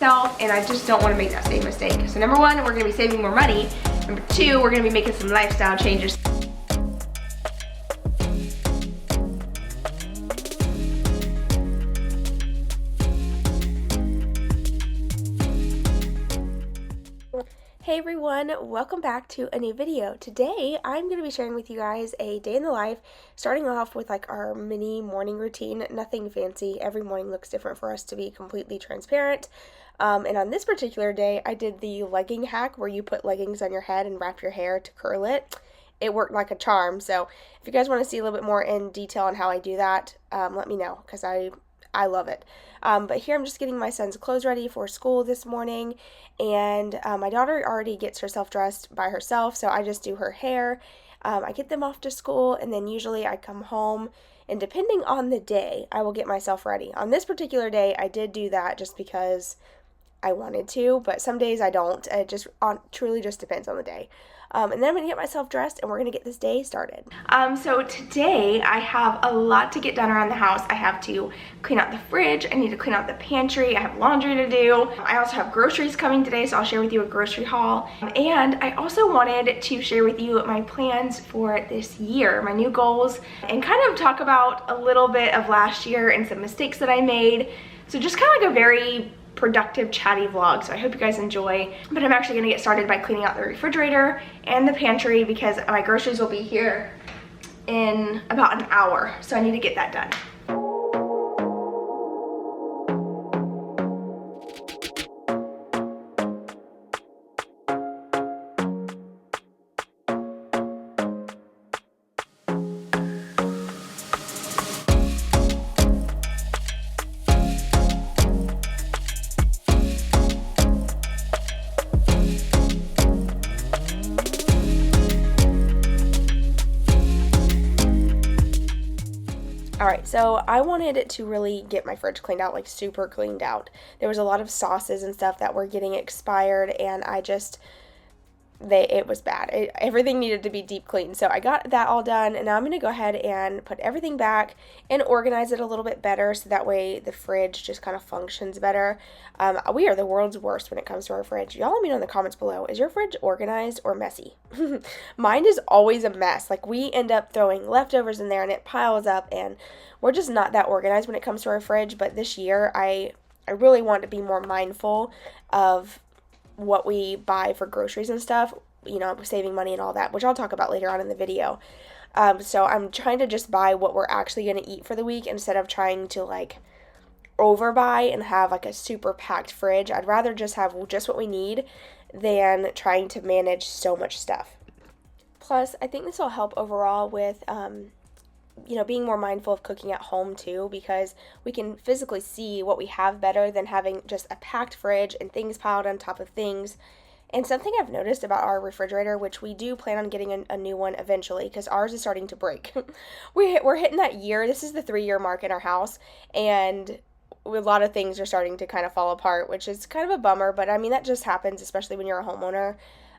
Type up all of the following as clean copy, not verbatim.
myself, and I just don't want to make that same mistake. So number one, we're going to be saving more money. Number two, we're going to be making some lifestyle changes. Hey everyone, welcome back to a new video. Today I'm going to be sharing with you guys a day in the life, starting off with like our mini morning routine. Nothing fancy. Every morning looks different for us, to be completely transparent. And on this particular day I did the legging hack where you put leggings on your head and wrap your hair to curl it. It worked like a charm. So if you guys want to see a little bit more in detail on how I do that, let me know, because I love it. But here I'm just getting my son's clothes ready for school this morning, and my daughter already gets herself dressed by herself, so I just do her hair. I get them off to school, and then usually I come home, and depending on the day, I will get myself ready. On this particular day, I did do that just because I wanted to, but some days I don't. It just truly just depends on the day. And then I'm going to get myself dressed and we're going to get this day started. So today I have a lot to get done around the house. I have to clean out the fridge. I need to clean out the pantry. I have laundry to do. I also have groceries coming today, so I'll share with you a grocery haul. And I also wanted to share with you my plans for this year, my new goals, and kind of talk about a little bit of last year and some mistakes that I made. So just kind of like a very productive, chatty vlog, so I hope you guys enjoy. But I'm actually going to get started by cleaning out the refrigerator and the pantry because my groceries will be here in about an hour, so I need to get that done. Alright, so I wanted to really get my fridge cleaned out, like super cleaned out. There was a lot of sauces and stuff that were getting expired, and it was bad. Everything needed to be deep cleaned. So I got that all done, and now I'm going to go ahead and put everything back and organize it a little bit better so that way the fridge just kind of functions better. We are the world's worst when it comes to our fridge. Y'all let me know in the comments below, is your fridge organized or messy? Mine is always a mess. Like, we end up throwing leftovers in there and it piles up, and we're just not that organized when it comes to our fridge. But this year I really want to be more mindful of what we buy for groceries and stuff, you know, saving money and all that, which I'll talk about later on in the video. So I'm trying to just buy what we're actually going to eat for the week instead of trying to like overbuy and have like a super packed fridge. I'd rather just have just what we need than trying to manage so much stuff. Plus, I think this will help overall with you know, being more mindful of cooking at home too, because we can physically see what we have better than having just a packed fridge and things piled on top of things. And something I've noticed about our refrigerator, which we do plan on getting a new one eventually because ours is starting to break. We're hitting that year. This is the 3-year mark in our house, and a lot of things are starting to kind of fall apart, which is kind of a bummer, but I mean, that just happens, especially when you're a homeowner.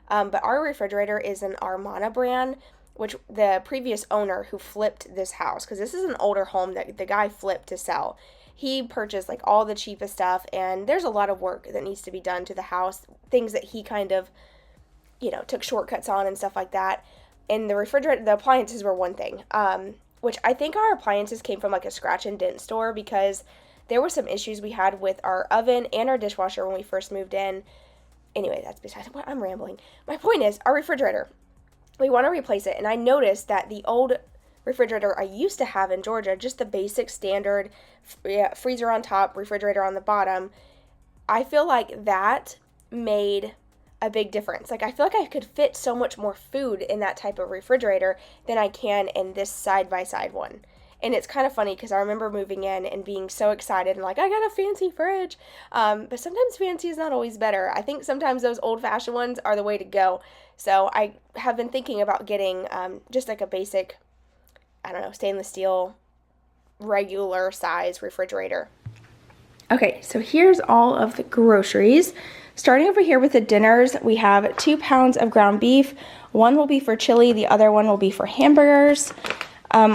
But our refrigerator is an Armana brand, which the previous owner who flipped this house, because this is an older home that the guy flipped to sell. He purchased like all the cheapest stuff, and there's a lot of work that needs to be done to the house, things that he kind of, you know, took shortcuts on and stuff like that. And the refrigerator, the appliances were one thing, which I think our appliances came from like a scratch and dent store, because there were some issues we had with our oven and our dishwasher when we first moved in. Anyway, that's besides what, I'm rambling. My point is, our refrigerator, we want to replace it, and I noticed that the old refrigerator I used to have in Georgia, just the basic standard freezer on top, refrigerator on the bottom, I feel like that made a big difference. Like, I feel like I could fit so much more food in that type of refrigerator than I can in this side-by-side one. And it's kind of funny because I remember moving in and being so excited and like, I got a fancy fridge. But sometimes fancy is not always better. I think sometimes those old-fashioned ones are the way to go. So I have been thinking about getting just like a basic, I don't know, stainless steel, regular size refrigerator. Okay, so here's all of the groceries. Starting over here with the dinners, we have 2 pounds of ground beef. One will be for chili, the other one will be for hamburgers.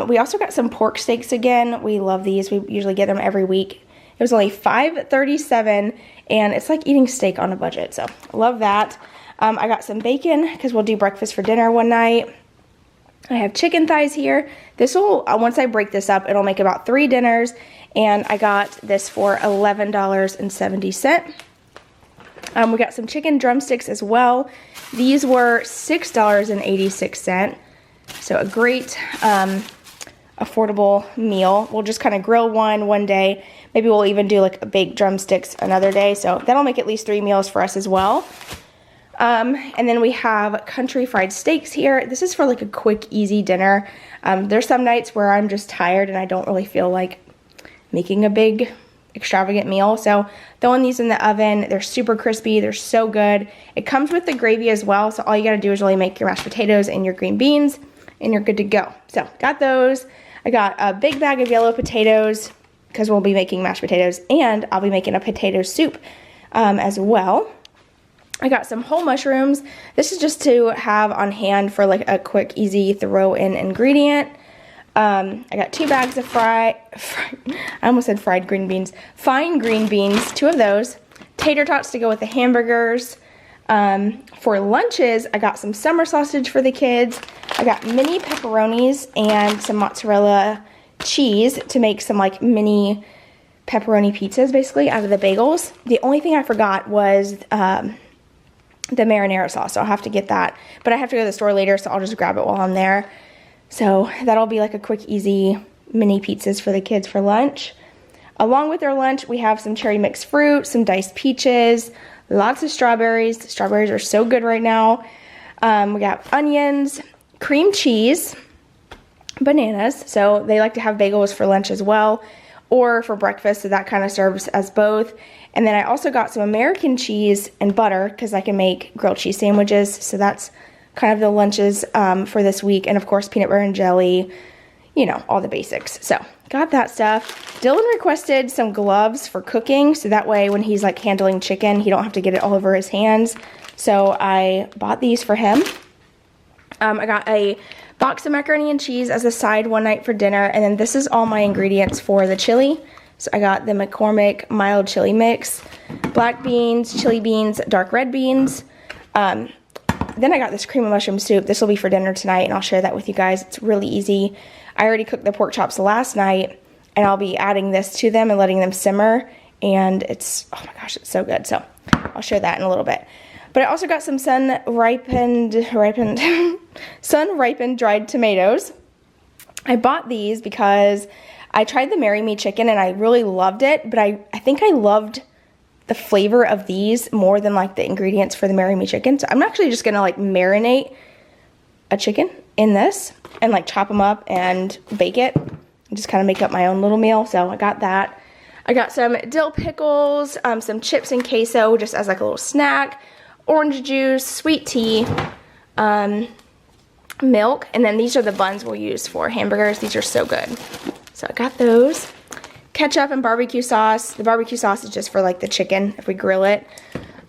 We also got some pork steaks again. We love these. We usually get them every week. It was only $5.37, and it's like eating steak on a budget, so I love that. I got some bacon because we'll do breakfast for dinner one night. I have chicken thighs here. This will, once I break this up, it'll make about 3 dinners, and I got this for $11.70. We got some chicken drumsticks as well. These were $6.86, so a great affordable meal. We'll just kind of grill one day. Maybe we'll even do like baked drumsticks another day, so that'll make at least 3 meals for us as well. And then we have country fried steaks here. This is for like a quick, easy dinner. There's some nights where I'm just tired and I don't really feel like making a big, extravagant meal. So throwing these in the oven, they're super crispy. They're so good. It comes with the gravy as well. So all you got to do is really make your mashed potatoes and your green beans and you're good to go. So got those. I got a big bag of yellow potatoes because we'll be making mashed potatoes, and I'll be making a potato soup as well. I got some whole mushrooms. This is just to have on hand for like a quick, easy throw-in ingredient. I got 2 bags of I almost said fried green beans. Fine green beans, 2 of those. Tater tots to go with the hamburgers. For lunches, I got some summer sausage for the kids. I got mini pepperonis and some mozzarella cheese to make some like mini pepperoni pizzas basically out of the bagels. The only thing I forgot was the marinara sauce, so I'll have to get that. But I have to go to the store later, so I'll just grab it while I'm there. So that'll be like a quick, easy mini pizzas for the kids for lunch. Along with their lunch, we have some cherry mixed fruit, some diced peaches, lots of strawberries. Strawberries are so good right now. We got onions, cream cheese, bananas. So they like to have bagels for lunch as well, or for breakfast, so that kind of serves as both. And then I also got some American cheese and butter because I can make grilled cheese sandwiches. So that's kind of the lunches for this week. And of course, peanut butter and jelly, you know, all the basics. So got that stuff. Dylan requested some gloves for cooking, so that way when he's like handling chicken, he don't have to get it all over his hands. So I bought these for him. I got a box of macaroni and cheese as a side one night for dinner. And then this is all my ingredients for the chili. So I got the McCormick mild chili mix, black beans, chili beans, dark red beans. Then I got this cream of mushroom soup. This will be for dinner tonight, and I'll share that with you guys. It's really easy. I already cooked the pork chops last night, and I'll be adding this to them and letting them simmer. And it's, oh my gosh, it's so good. So I'll share that in a little bit. But I also got some sun-ripened dried tomatoes. I bought these because I tried the Marry Me chicken and I really loved it, but I think I loved the flavor of these more than like the ingredients for the Marry Me chicken. So I'm actually just gonna like marinate a chicken in this and like chop them up and bake it and just kind of make up my own little meal. So I got that. I got some dill pickles, some chips and queso just as like a little snack, orange juice, sweet tea, milk, and then these are the buns we'll use for hamburgers. These are so good. So I got those. Ketchup and barbecue sauce. The barbecue sauce is just for like the chicken if we grill it.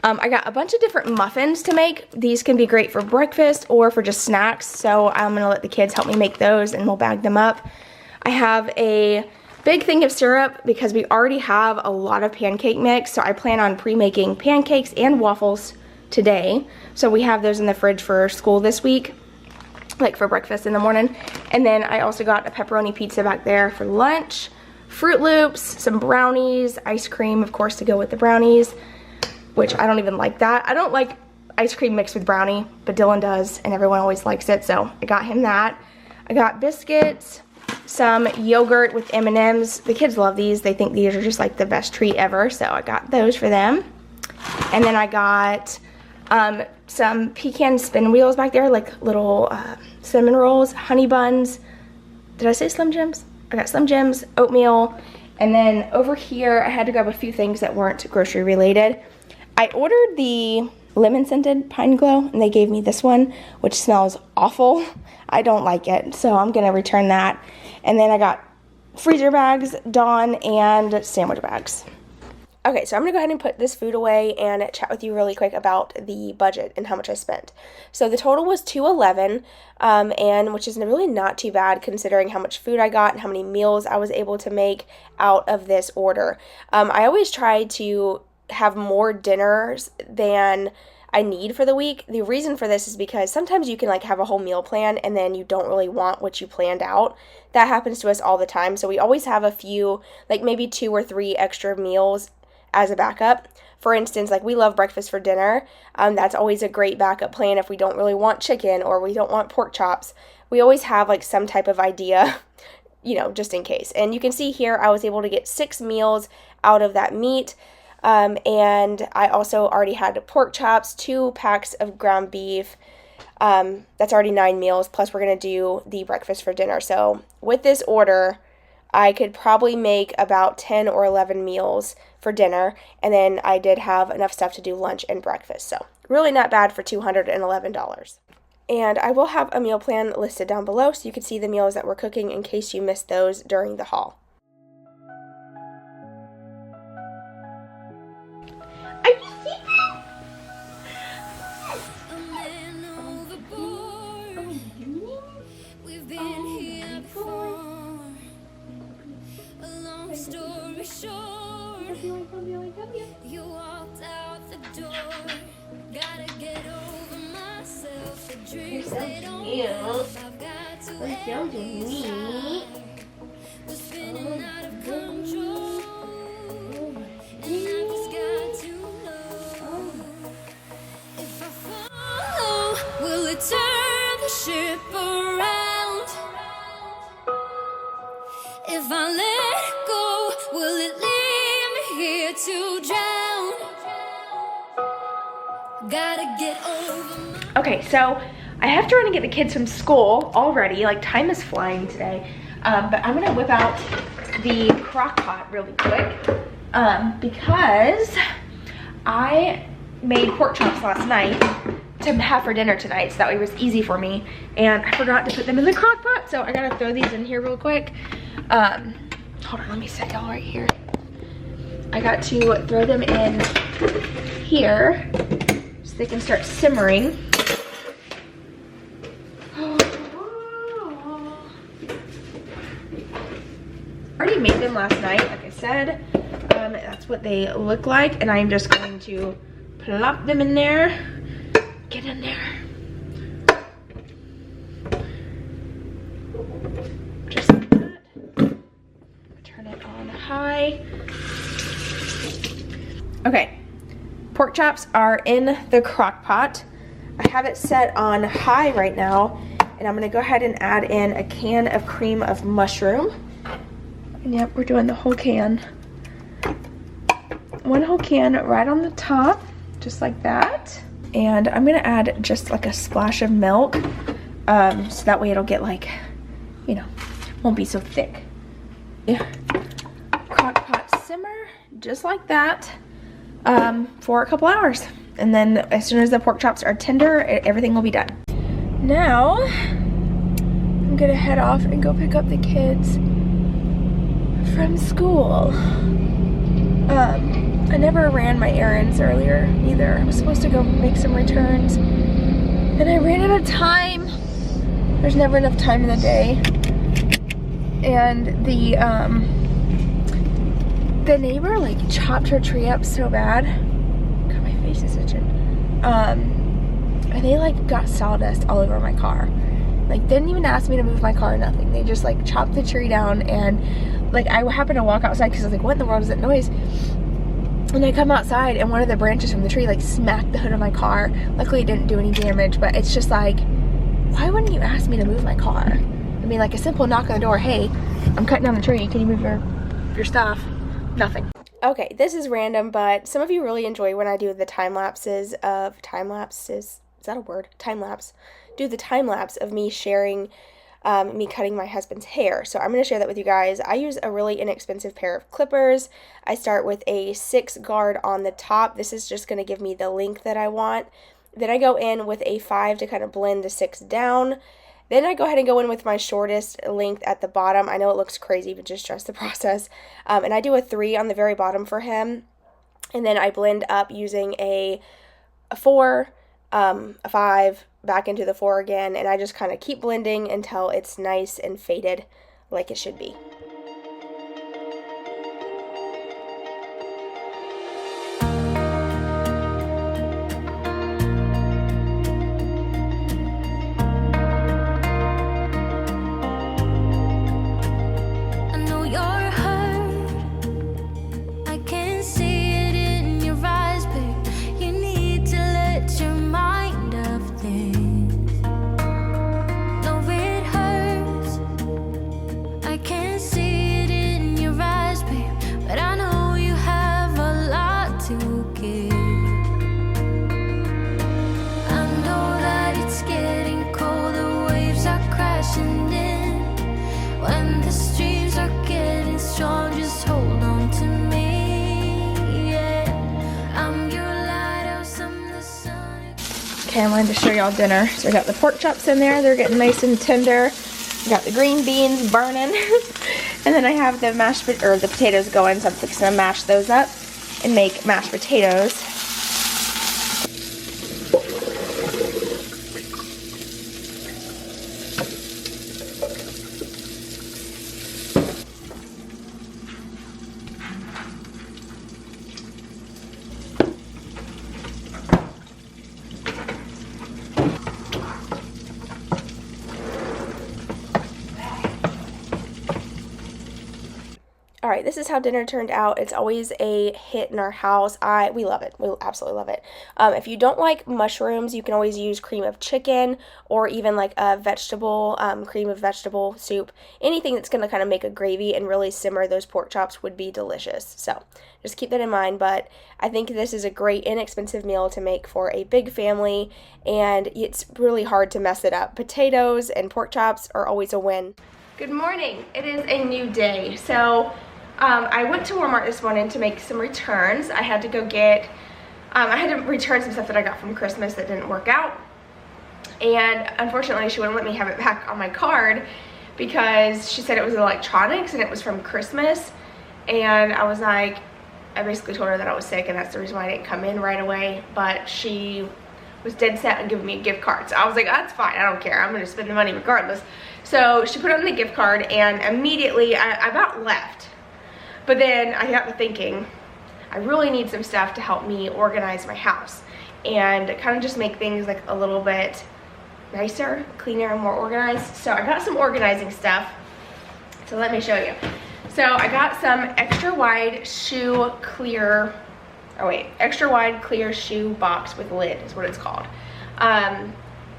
I got a bunch of different muffins to make. These can be great for breakfast or for just snacks. So I'm gonna let the kids help me make those and we'll bag them up. I have a big thing of syrup because we already have a lot of pancake mix. So I plan on pre-making pancakes and waffles today. So we have those in the fridge for school this week, like for breakfast in the morning. And then I also got a pepperoni pizza back there for lunch, Fruit Loops, some brownies, ice cream, of course, to go with the brownies, which I don't even like that. I don't like ice cream mixed with brownie, but Dylan does, and everyone always likes it, so I got him that. I got biscuits, some yogurt with M&Ms. The kids love these. They think these are just like the best treat ever, so I got those for them. And then I got some pecan spin wheels back there, like little cinnamon rolls, honey buns. Did I say Slim Jims? I got Slim Jims, oatmeal, and then over here I had to grab a few things that weren't grocery related. I ordered the lemon scented Pine Glow, and they gave me this one, which smells awful. I don't like it, so I'm gonna return that. And then I got freezer bags, Dawn, and sandwich bags. Okay, so I'm going to go ahead and put this food away and chat with you really quick about the budget and how much I spent. So the total was $211, and which is really not too bad considering how much food I got and how many meals I was able to make out of this order. I always try to have more dinners than I need for the week. The reason for this is because sometimes you can like have a whole meal plan and then you don't really want what you planned out. That happens to us all the time. So we always have a few, like maybe 2 or 3 extra meals as a backup. For instance, like we love breakfast for dinner. That's always a great backup plan if we don't really want chicken or we don't want pork chops. We always have like some type of idea, just in case. And you can see here I was able to get 6 meals out of that meat. And I also already had pork chops, 2 packs of ground beef. That's already 9 meals, plus we're going to do the breakfast for dinner. So with this order, I could probably make about 10 or 11 meals for dinner, and then I did have enough stuff to do lunch and breakfast. So really not bad for $211. And I will have a meal plan listed down below so you can see the meals that we're cooking in case you missed those during the haul. You walked out the door. Gotta get over myself. The dreams they don't last. I've got to have this time. We're spinning out of control. And I just got to know if I follow, will it turn the ship around? If I let go, will it leave me here to drown? Gotta get over my... Okay, so I have to run and get the kids from school already. Like, time is flying today. But I'm gonna whip out the crock pot really quick because I made pork chops last night to have for dinner tonight, so that way it was easy for me. And I forgot to put them in the crock pot, so I gotta throw these in here real quick. Hold on, let me set y'all right here. I got to throw them in here so they can start simmering. Already made them last night, like I said. That's what they look like, and I'm just going to plop them in there. Get in there. Just like that. Turn it on high. Okay, pork chops are in the crock pot. I have it set on high right now, and I'm gonna go ahead and add in a can of cream of mushroom. And yep, we're doing the whole can. 1 whole can right on the top, just like that. And I'm gonna add just like a splash of milk, so that way it'll get like, won't be so thick. Yeah. Crock pot simmer, just like that, for a couple hours. And then as soon as the pork chops are tender, everything will be done. Now, I'm gonna head off and go pick up the kids from school. I never ran my errands earlier either. I was supposed to go make some returns, and I ran out of time. There's never enough time in the day. And the neighbor like chopped her tree up so bad. God, my face is itching. And they like got sawdust all over my car. Like, didn't even ask me to move my car or nothing. They just like chopped the tree down, and like I happened to walk outside because I was like, what in the world is that noise? And I come outside, and one of the branches from the tree like smacked the hood of my car. Luckily it didn't do any damage, but it's just like, why wouldn't you ask me to move my car? I mean, like a simple knock on the door, hey, I'm cutting down the tree, can you move your stuff? Nothing. Okay, this is random, but some of you really enjoy when I do the time lapses. Is that a word? Time lapse. Do the time lapse of me sharing me cutting my husband's hair. So I'm going to share that with you guys. I use a really inexpensive pair of clippers. I start with a 6 guard on the top. This is just going to give me the length that I want. Then I go in with a 5 to kind of blend the 6 down. Then I go ahead and go in with my shortest length at the bottom. I know it looks crazy, but just trust the process. And I do a 3 on the very bottom for him. And then I blend up using a 4, a 5, back into the 4 again, and I just kind of keep blending until it's nice and faded like it should be. Okay, I wanted to show y'all dinner. So we got the pork chops in there. They're getting nice and tender. We got the green beans burning. And then I have the the potatoes going, so I'm fixing to mash those up and make mashed potatoes. Alright, this is how dinner turned out. It's always a hit in our house. We love it. We absolutely love it. If you don't like mushrooms, you can always use cream of chicken or even like a vegetable, cream of vegetable soup. Anything that's going to kind of make a gravy and really simmer those pork chops would be delicious. So just keep that in mind. But I think this is a great inexpensive meal to make for a big family, and it's really hard to mess it up. Potatoes and pork chops are always a win. Good morning. It is a new day. So I went to Walmart this morning to make some returns. I had to go get, I had to return some stuff that I got from Christmas that didn't work out. And unfortunately, she wouldn't let me have it back on my card because she said it was electronics and it was from Christmas. And I was like, I basically told her that I was sick and that's the reason why I didn't come in right away. But she was dead set on giving me a gift card. So I was like, that's fine, I don't care. I'm gonna spend the money regardless. So she put on the gift card and immediately I about left. But then I got to thinking, I really need some stuff to help me organize my house and kind of just make things like a little bit nicer, cleaner, and more organized. So I got some organizing stuff. So let me show you. So I got some extra wide clear shoe box with lid is what it's called.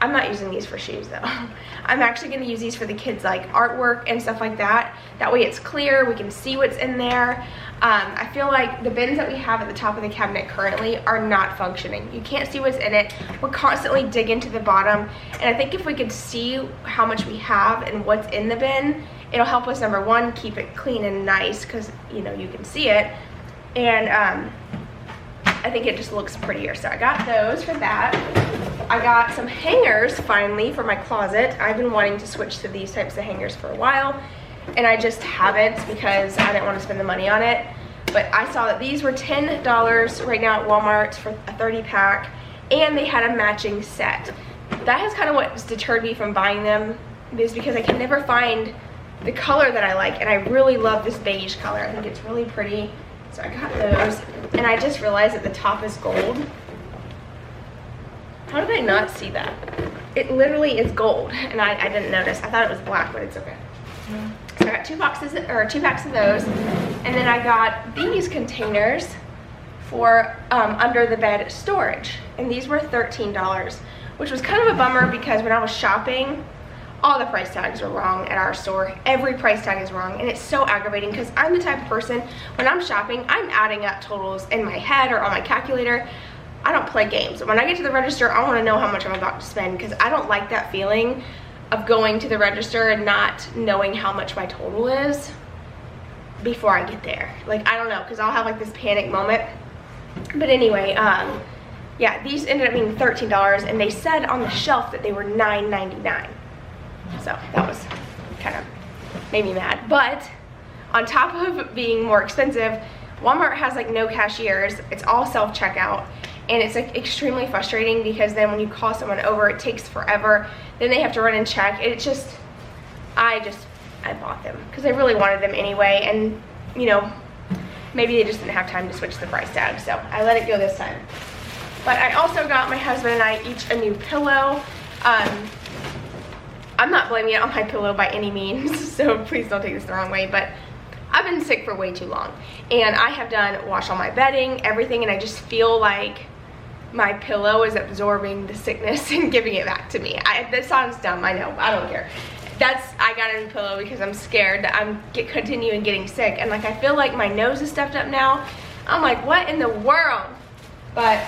I'm not using these for shoes though. I'm actually gonna use these for the kids, like artwork and stuff like that. That way it's clear, we can see what's in there. I feel like the bins that we have at the top of the cabinet currently are not functioning. You can't see what's in it. We're constantly digging to the bottom. And I think if we could see how much we have and what's in the bin, it'll help us, number one, keep it clean and nice because, you know, you can see it. And I think it just looks prettier. So I got those for that. I got some hangers finally for my closet. I've been wanting to switch to these types of hangers for a while and I just haven't because I didn't want to spend the money on it. But I saw that these were $10 right now at Walmart for a 30 pack and they had a matching set. That is kind of what's deterred me from buying them, is because I can never find the color that I like, and I really love this beige color. I think it's really pretty. So I got those, and I just realized that the top is gold. How did I not see that? It literally is gold, and I didn't notice. I thought it was black, but it's okay. So I got 2 packs of those, and then I got these containers for under the bed storage, and these were $13, which was kind of a bummer because when I was shopping, all the price tags are wrong at our store. Every price tag is wrong, and it's so aggravating because I'm the type of person, when I'm shopping, I'm adding up totals in my head or on my calculator. I don't play games. When I get to the register, I want to know how much I'm about to spend because I don't like that feeling of going to the register and not knowing how much my total is before I get there. Like, I don't know, because I'll have like this panic moment. But anyway, yeah, these ended up being $13, and they said on the shelf that they were $9.99. So that was kind of made me mad. But on top of being more expensive, Walmart has like no cashiers. It's all self-checkout. And it's like extremely frustrating because then when you call someone over, it takes forever. Then they have to run and check. It's just, I bought them because I really wanted them anyway. And you know, maybe they just didn't have time to switch the price tag. So I let it go this time. But I also got my husband and I each a new pillow. I'm not blaming it on my pillow by any means, so please don't take this the wrong way, but I've been sick for way too long. And I have done wash all my bedding, everything, and I just feel like my pillow is absorbing the sickness and giving it back to me. That sounds dumb, I know, I don't care. I got a new pillow because I'm scared that I'm continuing getting sick. And like, I feel like my nose is stuffed up now. I'm like, what in the world? But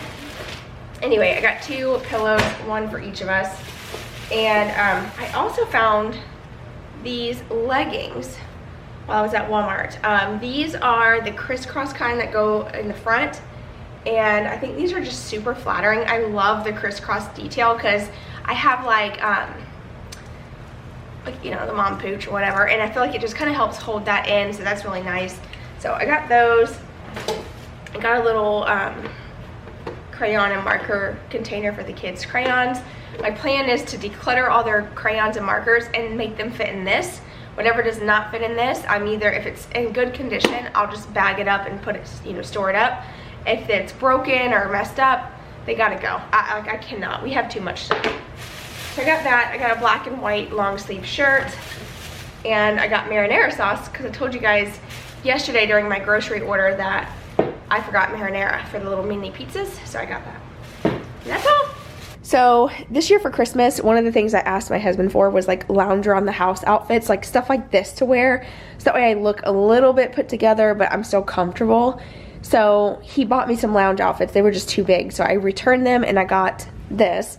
anyway, I got 2 pillows, 1 for each of us. And I also found these leggings while I was at Walmart. These are the crisscross kind that go in the front. And I think these are just super flattering. I love the crisscross detail because I have like, you know, the mom pooch or whatever. And I feel like it just kind of helps hold that in. So that's really nice. So I got those. I got a little crayon and marker container for the kids' crayons. My plan is to declutter all their crayons and markers and make them fit in this. Whatever does not fit in this, I'm either, if it's in good condition, I'll just bag it up and put it, you know, store it up. If it's broken or messed up, they gotta go. I cannot, we have too much stuff. So I got that. I got a black and white long sleeve shirt, and I got marinara sauce because I told you guys yesterday during my grocery order that I forgot marinara for the little mini pizzas, so I got that. And that's all. So this year for Christmas, one of the things I asked my husband for was like lounge around the house outfits, like stuff like this to wear, so that way I look a little bit put together but I'm still comfortable. So he bought me some lounge outfits. They were just too big, so I returned them and I got this.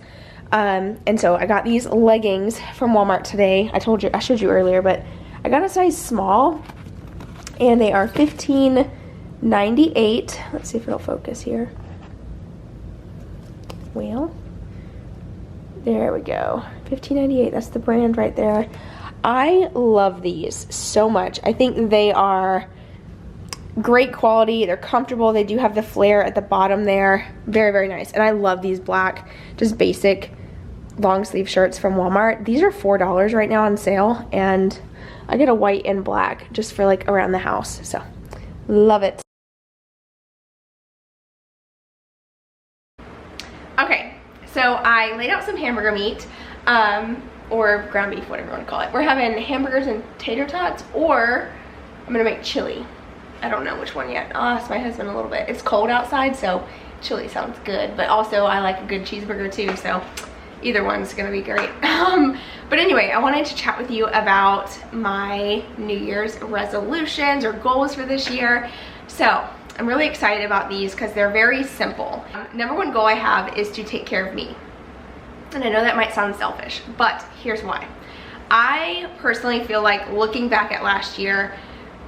And so I got these leggings from Walmart today. I showed you earlier, but I got a size small, and they are $15.98. Let's see if it'll focus here. Well, there we go. $15.98. That's the brand right there. I love these so much. I think they are great quality. They're comfortable. They do have the flare at the bottom there. Very, very nice. And I love these black, just basic long sleeve shirts from Walmart. These are $4 right now on sale, and I get a white and black just for like around the house. So love it. Okay, so I laid out some hamburger meat, or ground beef, whatever you want to call it. We're having hamburgers and tater tots, or I'm gonna make chili. I don't know which one yet. I'll ask my husband a little bit. It's cold outside, so chili sounds good, but also I like a good cheeseburger too, so either one's gonna be great. But anyway, I wanted to chat with you about my New Year's resolutions or goals for this year. So I'm really excited about these because they're very simple. Number 1 goal I have is to take care of me. And I know that might sound selfish, but here's why. I personally feel like, looking back at last year,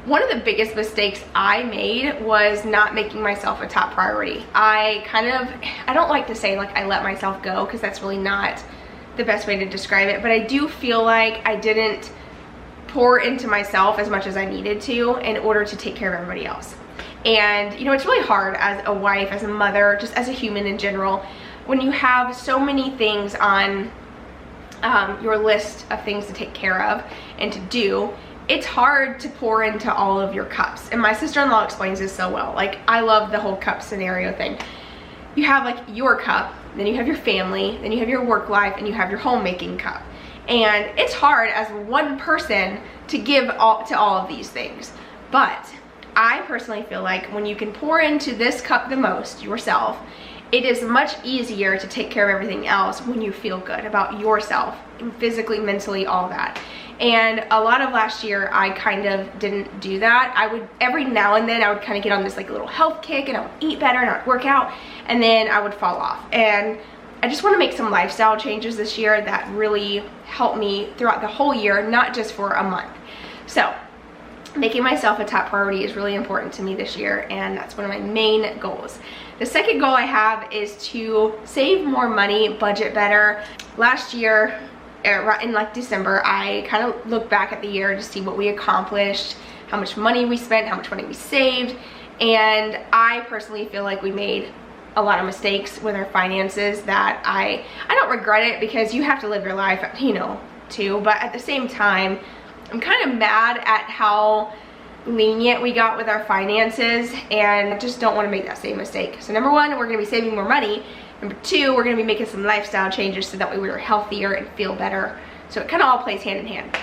one of the biggest mistakes I made was not making myself a top priority. I don't like to say like I let myself go, because that's really not the best way to describe it, but I do feel like I didn't pour into myself as much as I needed to in order to take care of everybody else. And you know, it's really hard as a wife, as a mother, just as a human in general, when you have so many things on your list of things to take care of and to do. It's hard to pour into all of your cups. And my sister-in-law explains this so well. Like, I love the whole cup scenario thing. You have like your cup, then you have your family, then you have your work life, and you have your homemaking cup. And it's hard as one person to give to all of these things. But I personally feel like when you can pour into this cup the most, yourself, it is much easier to take care of everything else when you feel good about yourself, physically, mentally, all that. And a lot of last year, I kind of didn't do that. I would, every now and then, I would kind of get on this like little health kick, and I would eat better and I would work out, and then I would fall off. And I just want to make some lifestyle changes this year that really help me throughout the whole year, not just for a month. So making myself a top priority is really important to me this year, and that's one of my main goals. The second goal I have is to save more money, budget better. Last year, in like December, I kind of looked back at the year to see what we accomplished, how much money we spent, how much money we saved, And I personally feel like we made a lot of mistakes with our finances that I don't regret it, because you have to live your life, you know, too. But at the same time, I'm kind of mad at how lenient we got with our finances, and I just don't want to make that same mistake. So number one, we're going to be saving more money. Number two, we're going to be making some lifestyle changes so that way we're healthier and feel better. So it kind of all plays hand in hand.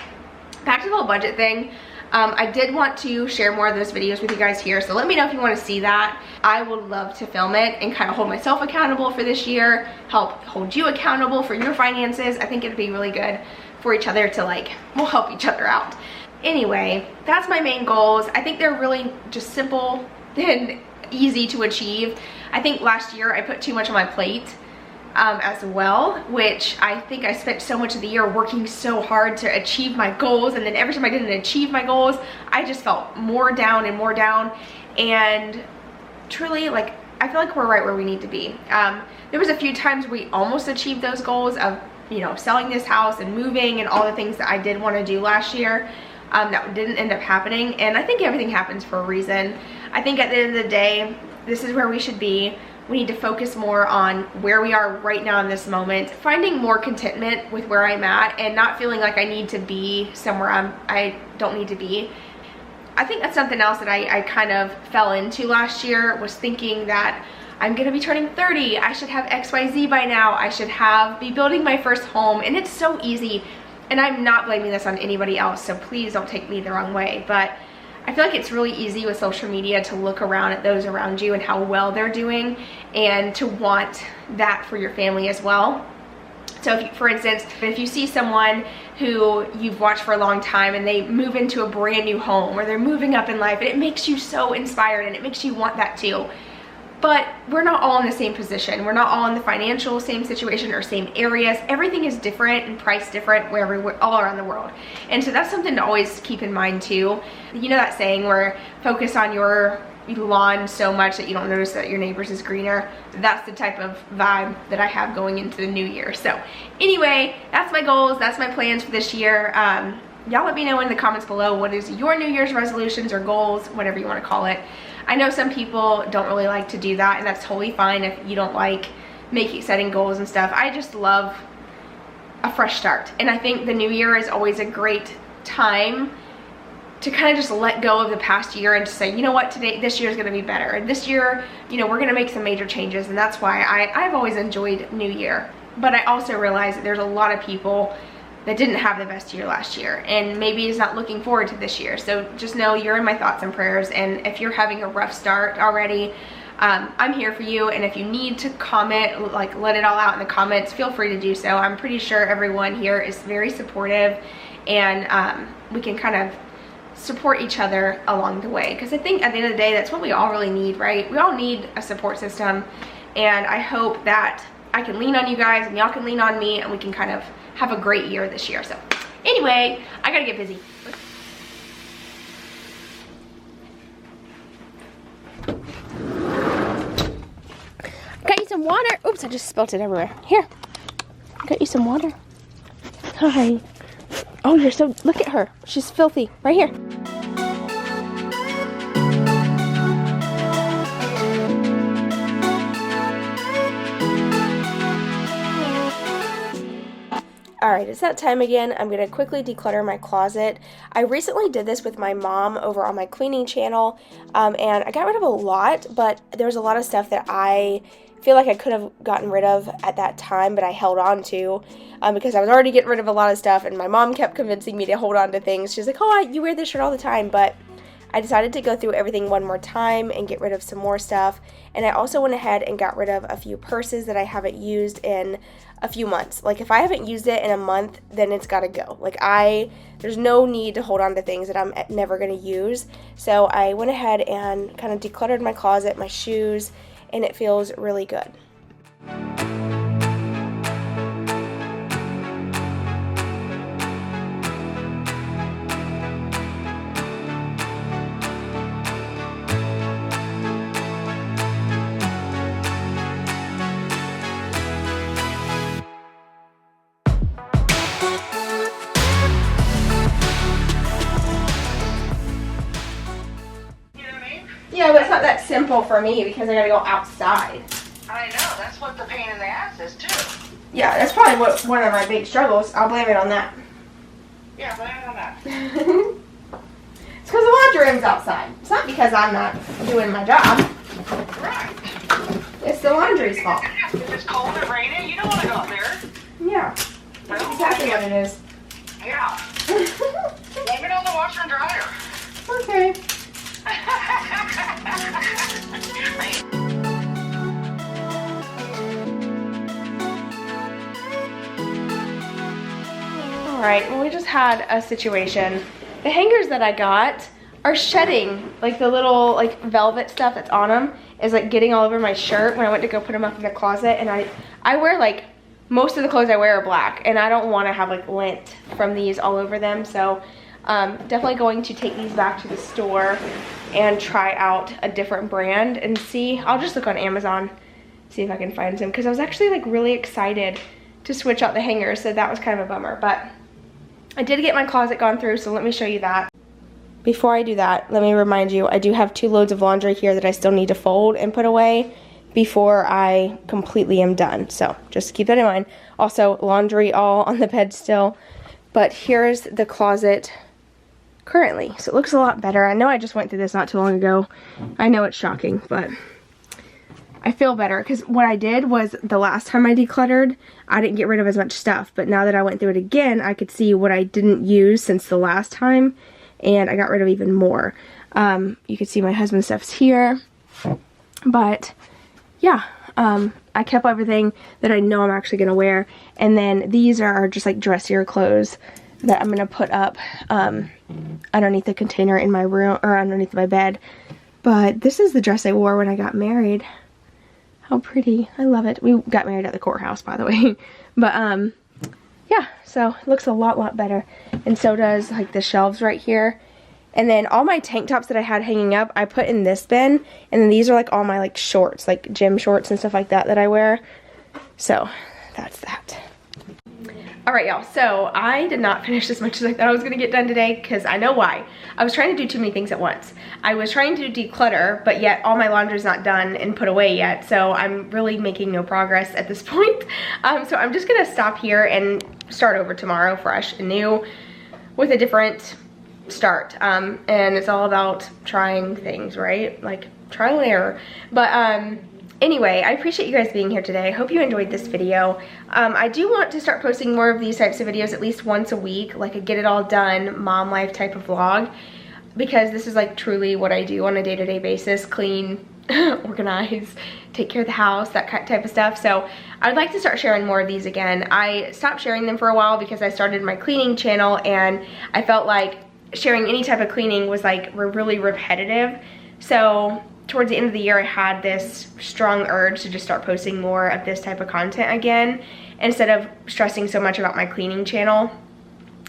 Back to the whole budget thing. I did want to share more of those videos with you guys here, so let me know if you want to see that. I would love to film it and kind of hold myself accountable for this year, help hold you accountable for your finances. I think it'd be really good for each other to, like, we'll help each other out. Anyway, that's my main goals. I think they're really just simple and easy to achieve. I think last year I put too much on my plate as well, which I think I spent so much of the year working so hard to achieve my goals, and then every time I didn't achieve my goals, I just felt more down and more down. And truly, like, I feel like we're right where we need to be. There was a few times we almost achieved those goals of, you know, selling this house and moving and all the things that I did want to do last year. That didn't end up happening, and I think everything happens for a reason. I think at the end of the day, this is where we should be. We need to focus more on where we are right now in this moment, finding more contentment with where I'm at, and not feeling like I need to be somewhere I don't need to be. I think that's something else that I kind of fell into last year, was thinking that I'm gonna be turning 30, I should have XYZ by now, I should be building my first home, and it's so easy. And I'm not blaming this on anybody else, so please don't take me the wrong way, but I feel like it's really easy with social media to look around at those around you and how well they're doing, and to want that for your family as well. So if you, for instance, if you see someone who you've watched for a long time and they move into a brand new home, or they're moving up in life, and it makes you so inspired and it makes you want that too. But we're not all in the same position. We're not all in the financial same situation or same areas. Everything is different and priced different wherever, all around the world. And so that's something to always keep in mind too. You know that saying where focus on your lawn so much that you don't notice that your neighbor's is greener? That's the type of vibe that I have going into the new year. So anyway, that's my goals, that's my plans for this year. Y'all let me know in the comments below, what is your New Year's resolutions or goals, whatever you want to call it. I know some people don't really like to do that, and that's totally fine if you don't like setting goals and stuff. I just love a fresh start, and I think the new year is always a great time to kind of just let go of the past year and just say, you know what, this year is going to be better, and this year, you know, we're going to make some major changes. And that's why I've always enjoyed New Year. But I also realize that there's a lot of people that didn't have the best year last year, and maybe is not looking forward to this year. So just know you're in my thoughts and prayers, and if you're having a rough start already, I'm here for you. And if you need to comment, like, let it all out in the comments, feel free to do so. I'm pretty sure everyone here is very supportive, and we can kind of support each other along the way, because I think at the end of the day, that's what we all really need, right? We all need a support system, and I hope that I can lean on you guys and y'all can lean on me, and we can kind of have a great year this year. So anyway, I gotta get busy. Got you some water. Oops, I just spilled it everywhere. Here, got you some water. Hi. Oh, you're so, look at her. She's filthy. Right here. Alright, it's that time again. I'm going to quickly declutter my closet. I recently did this with my mom over on my cleaning channel, and I got rid of a lot, but there was a lot of stuff that I feel like I could have gotten rid of at that time, but I held on to because I was already getting rid of a lot of stuff, and my mom kept convincing me to hold on to things. She's like, oh, you wear this shirt all the time, but I decided to go through everything one more time and get rid of some more stuff. And I also went ahead and got rid of a few purses that I haven't used in a few months. Like, if I haven't used it in a month, then it's gotta go. Like, there's no need to hold on to things that I'm never gonna use. So I went ahead and kind of decluttered my closet, my shoes, and it feels really good. Yeah, but it's not that simple for me because I gotta go outside. I know, that's what the pain in the ass is too. Yeah, that's probably one of my big struggles. I'll blame it on that. Yeah, blame it on that. It's because the laundry room's outside. It's not because I'm not doing my job. Right. It's the laundry's fault. If it's cold and raining, you don't want to go out there. Yeah, that's exactly what it is. Yeah. Blame it on the washer and dryer. Okay. Alright, well, we just had a situation. The hangers that I got are shedding. Like the little like velvet stuff that's on them is like getting all over my shirt when I went to go put them up in the closet. And I wear like, most of the clothes I wear are black, and I don't want to have like lint from these all over them. So definitely going to take these back to the store and try out a different brand and see. I'll just look on Amazon, see if I can find some, because I was actually like really excited to switch out the hangers, so that was kind of a bummer. But I did get my closet gone through, so let me show you that. Before I do that, let me remind you, I do have 2 loads of laundry here that I still need to fold and put away before I completely am done. So just keep that in mind. Also, laundry all on the bed still. But here's the closet currently. So it looks a lot better. I know I just went through this not too long ago. I know it's shocking, but I feel better because what I did was the last time I decluttered, I didn't get rid of as much stuff. But now that I went through it again, I could see what I didn't use since the last time, and I got rid of even more. You can see my husband's stuff's here. But yeah, I kept everything that I know I'm actually going to wear. And then these are just like dressier clothes that I'm going to put up underneath the container in my room, or underneath my bed. But this is the dress I wore when I got married. How pretty. I love it. We got married at the courthouse, by the way. But yeah, so it looks a lot better. And so does like the shelves right here. And then all my tank tops that I had hanging up, I put in this bin. And then these are like all my like shorts, like gym shorts and stuff like that that I wear. So that's that. Alright y'all, so I did not finish as much as I thought I was going to get done today, because I know why. I was trying to do too many things at once. I was trying to declutter, but yet all my laundry's not done and put away yet, so I'm really making no progress at this point. So I'm just going to stop here and start over tomorrow fresh and new with a different start. And it's all about trying things, right? Like trial and error. But anyway, I appreciate you guys being here today. I hope you enjoyed this video. I do want to start posting more of these types of videos at least once a week, like a get it all done mom life type of vlog, because this is like truly what I do on a day-to-day basis: clean, organize, take care of the house, that type of stuff. So I'd like to start sharing more of these again. I stopped sharing them for a while because I started my cleaning channel, and I felt like sharing any type of cleaning was like really repetitive. So towards the end of the year, I had this strong urge to just start posting more of this type of content again, instead of stressing so much about my cleaning channel.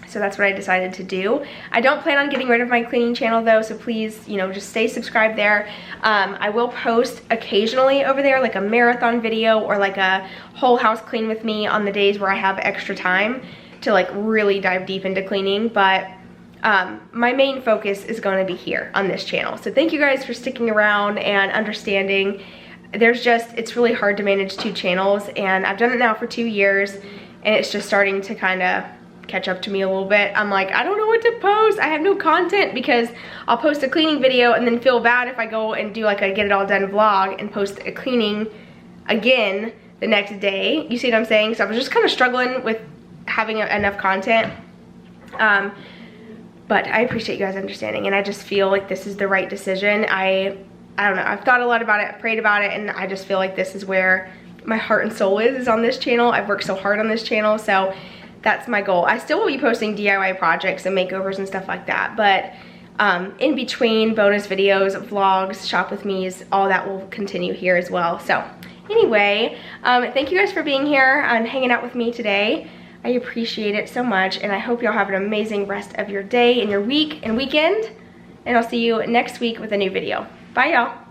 So that's what I decided to do. I don't plan on getting rid of my cleaning channel though, so please, you know, just stay subscribed there. I will post occasionally over there, like a marathon video or like a whole house clean with me on the days where I have extra time to like really dive deep into cleaning. But my main focus is going to be here on this channel. So thank you guys for sticking around and understanding. It's really hard to manage 2 channels, and I've done it now for 2 years, and it's just starting to kind of catch up to me a little bit. I'm like, I don't know what to post. I have no content, because I'll post a cleaning video and then feel bad if I go and do like a get it all done vlog and post a cleaning again the next day. You see what I'm saying? So I was just kind of struggling with having enough content. But I appreciate you guys understanding, and I just feel like this is the right decision. I don't know, I've thought a lot about it, I've prayed about it, and I just feel like this is where my heart and soul is on this channel. I've worked so hard on this channel, so that's my goal. I still will be posting DIY projects and makeovers and stuff like that, but in between, bonus videos, vlogs, shop with me's, all that will continue here as well. So anyway, thank you guys for being here and hanging out with me today. I appreciate it so much, and I hope y'all have an amazing rest of your day and your week and weekend, and I'll see you next week with a new video. Bye y'all.